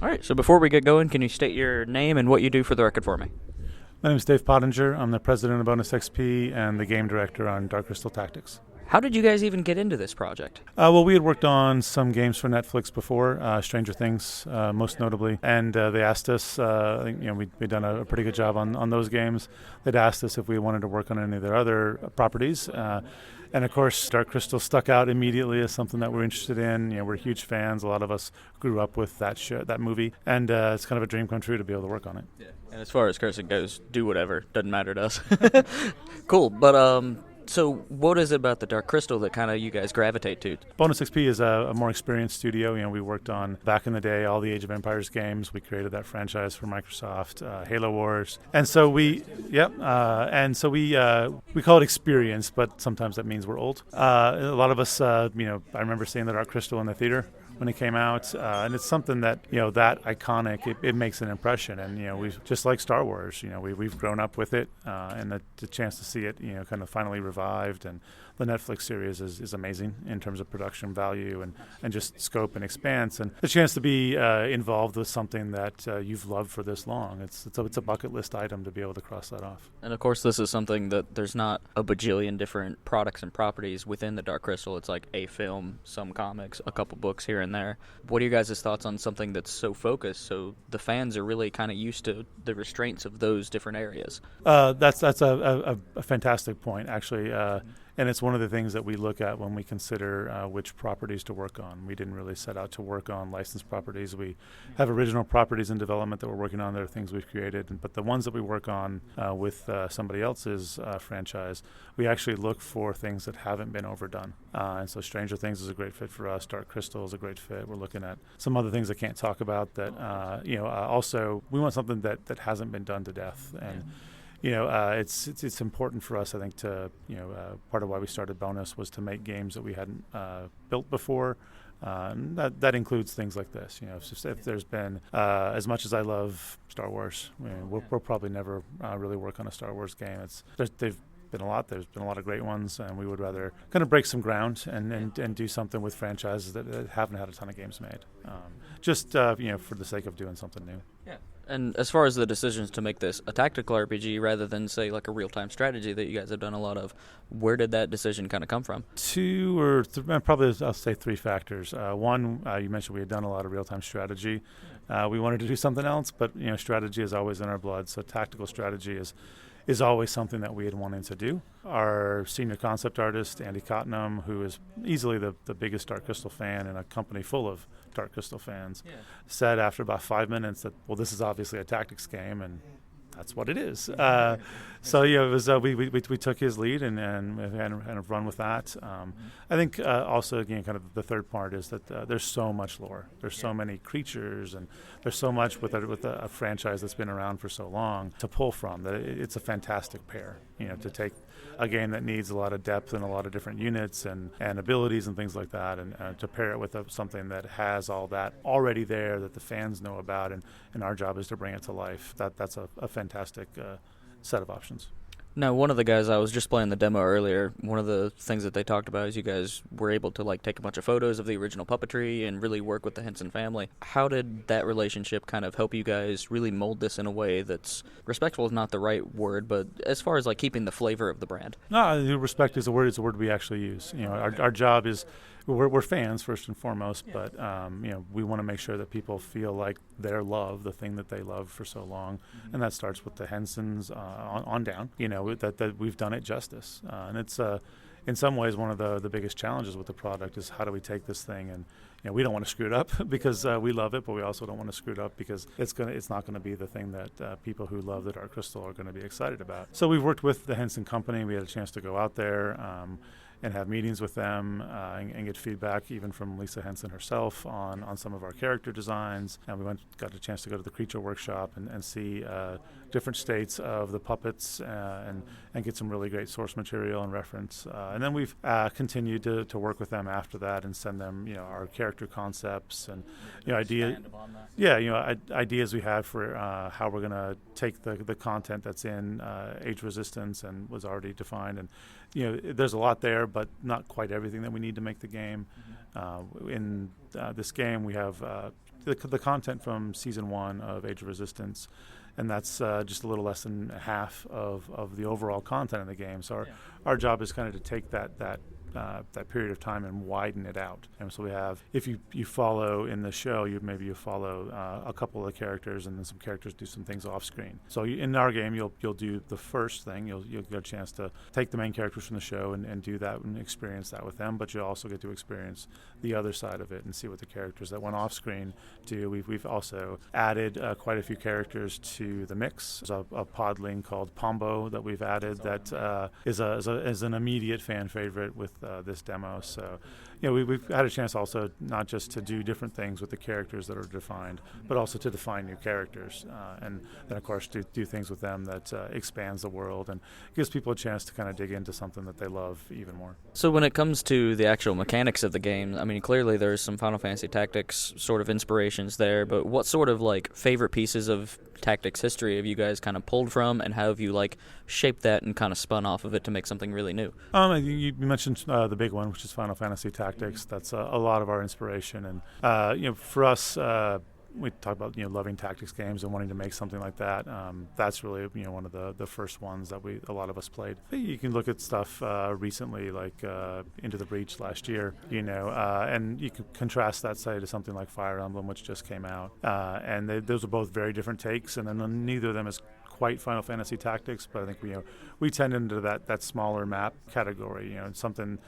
All right, so before we get going, can you state your name and what you do for the record for me? My name is Dave Pottinger. I'm the president of Bonus XP and the game director on Dark Crystal Tactics. How did you guys even get into this project? Well, we had worked on some games for Netflix before, Stranger Things most notably, and they asked us, we'd done a pretty good job on those games. They'd asked us if we wanted to work on any of their other properties. And of course, Dark Crystal stuck out immediately as something that we're interested in. We're huge fans. A lot of us grew up with that movie, and it's kind of a dream come true to be able to work on it. Yeah. And as far as cursing goes, do whatever. Doesn't matter to us. Cool, but so what is it about the Dark Crystal that kind of you guys gravitate to? Bonus XP is a more experienced studio. We worked on, back in the day, all the Age of Empires games. We created that franchise for Microsoft, Halo Wars. And so we call it experience, but sometimes that means we're old. A lot of us, I remember seeing the Dark Crystal in the theater when it came out, and it's something that that iconic. It makes an impression, and we've just like Star Wars. We've grown up with it, and the chance to see it, kind of finally revived, and the Netflix series is amazing in terms of production value and just scope and expanse, and the chance to be involved with something that you've loved for this long. It's a bucket list item to be able to cross that off. And of course, this is something that there's not a bajillion different products and properties within the Dark Crystal. It's like a film, some comics, a couple books here and there. What are you guys' thoughts on something that's so focused, so the fans are really kind of used to the restraints of those different areas? That's a fantastic point, actually. And it's one of the things that we look at when we consider which properties to work on. We didn't really set out to work on licensed properties. We have original properties in development that we're working on. There are things we've created. But the ones that we work on with somebody else's franchise, we actually look for things that haven't been overdone. And so Stranger Things is a great fit for us. Dark Crystal is a great fit. We're looking at some other things I can't talk about that, also we want something that hasn't been done to death. And it's important for us, I think, to, part of why we started Bonus was to make games that we hadn't built before. And that includes things like this. If there's been, as much as I love Star Wars, we'll probably never really work on a Star Wars game. They've been a lot. There's been a lot of great ones, and we would rather kind of break some ground and do something with franchises that haven't had a ton of games made. For the sake of doing something new. Yeah. And as far as the decisions to make this a tactical RPG rather than, say, like a real-time strategy that you guys have done a lot of, where did that decision kind of come from? Probably I'll say three factors. One, you mentioned we had done a lot of real-time strategy. We wanted to do something else, but strategy is always in our blood. So tactical strategy is always something that we had wanted to do. Our senior concept artist, Andy Cottenham, who is easily the biggest Dark Crystal fan in a company full of Dark Crystal fans, said after about 5 minutes that, well, this is obviously a tactics game, and that's what it is. It was we took his lead and have run with that. I think also, again, kind of the third part is that there's so much lore. There's so many creatures, and there's so much with a franchise that's been around for so long to pull from that it's a fantastic pair. To take a game that needs a lot of depth and a lot of different units and abilities and things like that, and to pair it with something that has all that already there that the fans know about, and our job is to bring it to life. That's a fantastic set of options. Now, one of the guys, I was just playing the demo earlier, one of the things that they talked about is you guys were able to take a bunch of photos of the original puppetry and really work with the Henson family. How did that relationship kind of help you guys really mold this in a way that's respectful is not the right word, but as far as keeping the flavor of the brand? No, respect is a word. It's a word we actually use. Our job is, we're fans first and foremost, but we want to make sure that people feel like their love, the thing that they love for so long, and that starts with the Hensons on down. That we've done it justice, and it's in some ways one of the biggest challenges with the product is how do we take this thing and we don't want to screw it up because we love it, but we also don't want to screw it up because it's not going to be the thing that people who love the Dark Crystal are going to be excited about. So we've worked with the Henson Company. We had a chance to go out there and have meetings with them and get feedback even from Lisa Henson herself on some of our character designs. And we got a chance to go to the creature workshop and see different states of the puppets and get some really great source material and reference. And then we've continued to work with them after that and send them our character concepts and ideas. Ideas we had for how we're going to take the content that's in Age Resistance and was already defined. And there's a lot there, but not quite everything that we need to make the game. In this game, we have the content from season 1 of Age of Resistance, and that's just a little less than half of the overall content of the game. So our job is kind of to take that period of time and widen it out. And so we have, if you follow in the show, you follow a couple of the characters, and then some characters do some things off screen. So in our game, you'll do the first thing. You'll get a chance to take the main characters from the show and do that and experience that with them. But you'll also get to experience the other side of it and see what the characters that went off screen do. We've also added quite a few characters to the mix. There's a podling called Pombo that we've added that is an immediate fan favorite with this demo. So, we've had a chance also not just to do different things with the characters that are defined, but also to define new characters, and then of course do things with them that expands the world and gives people a chance to kind of dig into something that they love even more. So when it comes to the actual mechanics of the game, I mean, clearly there's some Final Fantasy Tactics sort of inspirations there, but what sort of favorite pieces of Tactics history have you guys kind of pulled from, and how have you shaped that and kind of spun off of it to make something really new? You mentioned the big one, which is Final Fantasy Tactics. That's a lot of our inspiration, and for us, we talk about loving tactics games and wanting to make something like that. That's really one of the first ones that a lot of us played. You can look at stuff recently, like Into the Breach last year, and you can contrast that, say, to something like Fire Emblem, which just came out, and those are both very different takes, and then neither of them is quite Final Fantasy Tactics, but I think we tend into that smaller map category, something.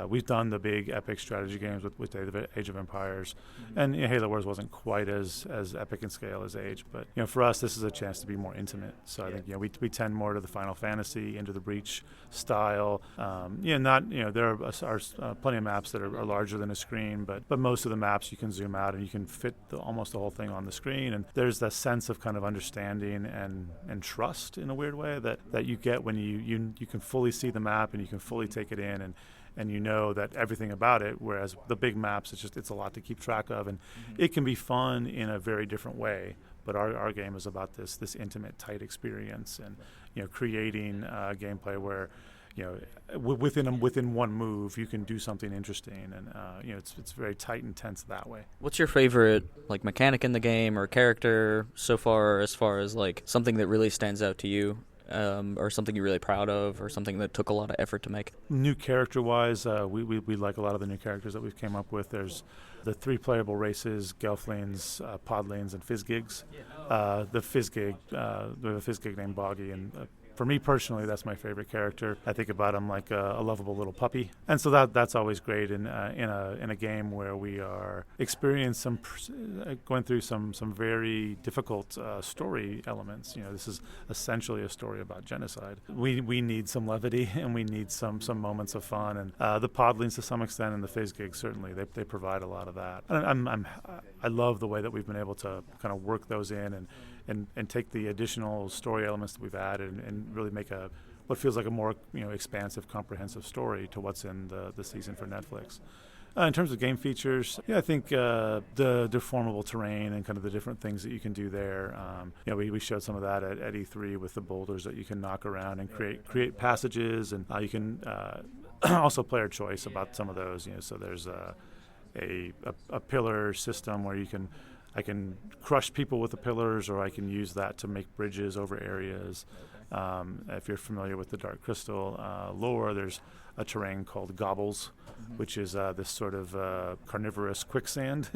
We've done the big epic strategy games with Age of Empires, and Halo Wars wasn't quite as epic in scale as Age, but for us this is a chance to be more intimate. So I think we tend more to the Final Fantasy, Into the Breach style. There are plenty of maps that are larger than a screen, but most of the maps you can zoom out and you can fit almost the whole thing on the screen, and there's that sense of kind of understanding and trust in a weird way that you get when you can fully see the map and you can fully take it in, and you know that everything about it, whereas the big maps, it's a lot to keep track of, and it can be fun in a very different way. But our game is about this intimate, tight experience, and creating gameplay where within one move you can do something interesting, and it's very tight and tense that way. What's your favorite mechanic in the game or character so far, as something that really stands out to you? Or something you're really proud of, or something that took a lot of effort to make? New character-wise, we like a lot of the new characters that we've came up with. There's the 3 playable races: Gelflings, Podlings, and Fizzgigs. The Fizzgig, we have a Fizzgig named Boggy, and for me personally, that's my favorite character. I think about him like a lovable little puppy, and so that's always great in a game where we are experiencing going through some very difficult story elements. This is essentially a story about genocide. We need some levity, and we need some moments of fun, and the Podlings to some extent, and the Fizzgigs certainly they provide a lot of that. And I love the way that we've been able to kind of work those in and take the additional story elements that we've added and really make what feels like a more expansive, comprehensive story to what's in the season for Netflix. In terms of game features, I think the deformable terrain and kind of the different things that you can do there. We showed some of that at E3 with the boulders that you can knock around and create passages, and you can also player choice about some of those. So there's a pillar system where I can crush people with the pillars, or I can use that to make bridges over areas. If you're familiar with the Dark Crystal lore, there's a terrain called Gobbles, which is this sort of carnivorous quicksand,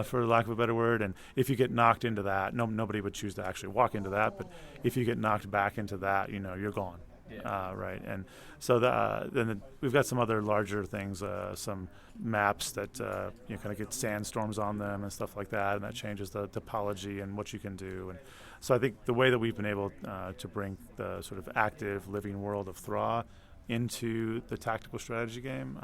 for lack of a better word. And if you get knocked into that, nobody would choose to actually walk into that, but if you get knocked back into that, you're gone. Right, and so then we've got some other larger things, some maps that kind of get sandstorms on them and stuff like that, and that changes the topology and what you can do. And so I think the way that we've been able to bring the sort of active living world of Thra into the tactical strategy game,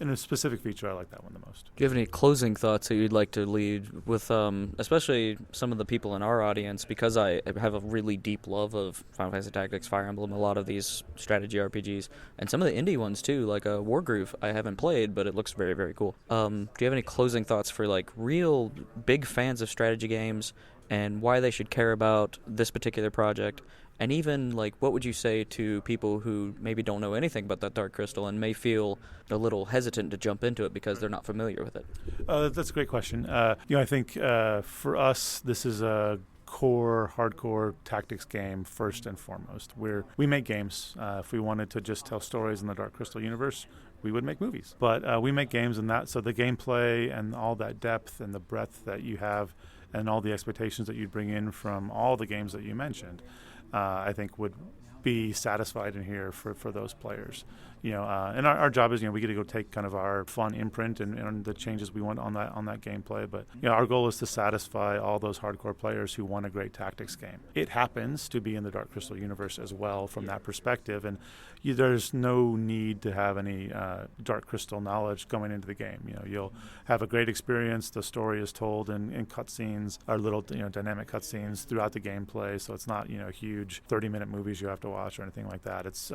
in a specific feature, I like that one the most. Do you have any closing thoughts that you'd like to lead with, especially some of the people in our audience, because I have a really deep love of Final Fantasy Tactics, Fire Emblem, a lot of these strategy RPGs, and some of the indie ones too, like Wargroove I haven't played, but it looks very, very cool. Do you have any closing thoughts for real big fans of strategy games and why they should care about this particular project. And even, like, what would you say to people who maybe don't know anything about that Dark Crystal and may feel a little hesitant to jump into it because they're not familiar with it? That's a great question. I think for us, this is a core, hardcore tactics game first and foremost. We make games. If we wanted to just tell stories in the Dark Crystal universe, we would make movies. But we make games, and so the gameplay and all that depth and the breadth that you have and all the expectations that you bring in from all the games that you mentioned, I think would be satisfied in here for those players. And our job is, we get to go take kind of our fun imprint and the changes we want on that gameplay. But our goal is to satisfy all those hardcore players who want a great tactics game. It happens to be in the Dark Crystal universe as well from that perspective, and there's no need to have any Dark Crystal knowledge going into the game. You'll have a great experience. The story is told in cutscenes, or little dynamic cutscenes throughout the gameplay. So it's not huge 30-minute movies you have to watch or anything like that. It's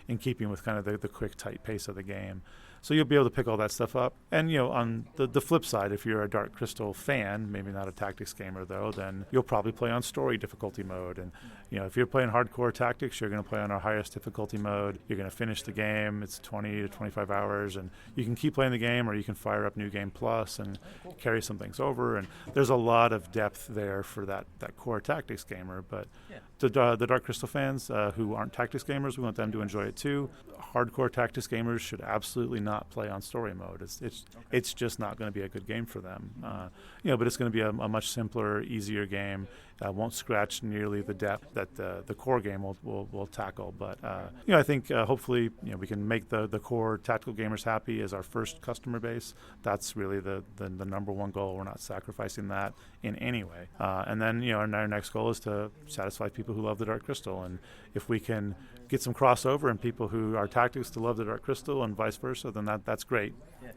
in keeping with kind of the quick, tight pace of the game. So you'll be able to pick all that stuff up. And, on the flip side, if you're a Dark Crystal fan, maybe not a tactics gamer, though, then you'll probably play on story difficulty mode. And, if you're playing hardcore tactics, you're going to play on our highest difficulty mode. You're going to finish the game. It's 20 to 25 hours. And you can keep playing the game, or you can fire up New Game Plus and carry some things over. And there's a lot of depth there for that core tactics gamer. But the Dark Crystal fans who aren't tactics gamers, we want them to enjoy it too. Hardcore tactics gamers should absolutely not play on story mode. It's just not going to be a good game for them. But it's going to be a much simpler, easier game. Won't scratch nearly the depth that the core game will tackle. But I think hopefully we can make the core tactical gamers happy as our first customer base. That's really the number one goal. We're not sacrificing that in any way. And then our next goal is to satisfy people who love the Dark Crystal. And if we can get some crossover and people who are tactics to love the Dark Crystal and vice versa, then that's great.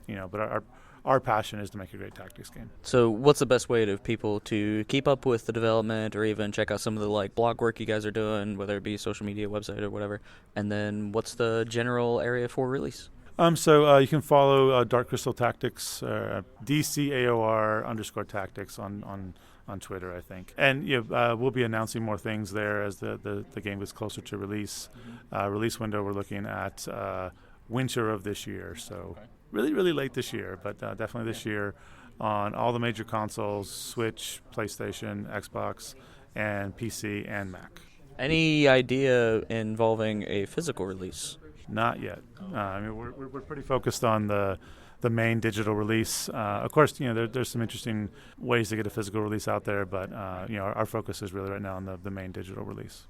But our passion is to make a great tactics game. So what's the best way to people to keep up with the development or even check out some of the blog work you guys are doing, whether it be social media, website, or whatever? And then what's the general area for release? So you can follow Dark Crystal Tactics, DCAOR_tactics on Twitter, I think. And we'll be announcing more things there as the game gets closer to release. Release window, we're looking at winter of this year. So really, really late this year, but definitely this year on all the major consoles, Switch, PlayStation, Xbox, and PC and Mac. Any idea involving a physical release? Not yet. We're pretty focused on the main digital release. Of course, there's some interesting ways to get a physical release out there, but our focus is really right now on the main digital release.